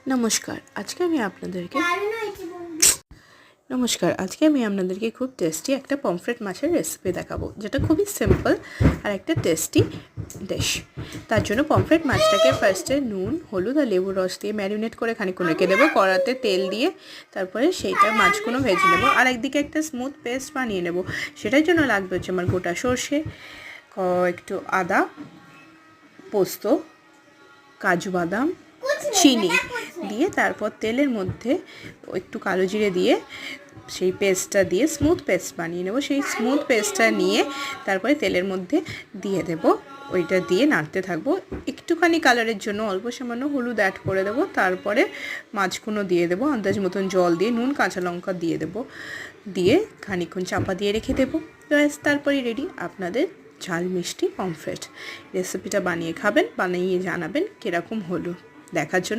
নমস্কার, আজকে আমি আপনাদেরকে খুব টেস্টি একটা পমফ্রেট মাছের রেসিপি দেখাবো, যেটা খুবই সিম্পল আর একটা টেস্টি ডিশ। তার জন্য পমফ্রেট মাছটাকে ফার্স্টে নুন, হলুদ আর লেবুর রস দিয়ে ম্যারিনেট করে খানিকক্ষণ রেখে দেবো। কড়াতে তেল দিয়ে তারপরে সেইটা মাছগুলো ভেজে নেবো। আর একদিকে একটা স্মুথ পেস্ট বানিয়ে নেবো। সেটার জন্য লাগবে হচ্ছে আমার গোটা সর্ষে, একটু আদা, পোস্ত, কাজু বাদাম, চিনি দিয়ে তারপর তেলের মধ্যে একটু কালো জিরে দিয়ে সেই পেস্টটা দিয়ে স্মুথ পেস্ট বানিয়ে নেব। সেই স্মুথ পেস্টটা নিয়ে তারপরে তেলের মধ্যে দিয়ে দেব। ওইটা দিয়ে নাড়তে থাকবো। একটুখানি কালারের জন্য অল্প সামান্য হলুদ অ্যাড করে দেবো। তারপরে মাছগুলো দিয়ে দেবো, আন্দাজ মতন জল দিয়ে, নুন, কাঁচা লঙ্কা দিয়ে দেবো। দিয়ে খানিকক্ষণ চাপা দিয়ে রেখে দেবো। ব্যাস, তারপরেই রেডি আপনাদের ঝাল মিষ্টি পমফ্রেট। রেসিপিটা বানিয়ে খাবেন, বানিয়ে জানাবেন কীরকম হলো। দেখার জন্য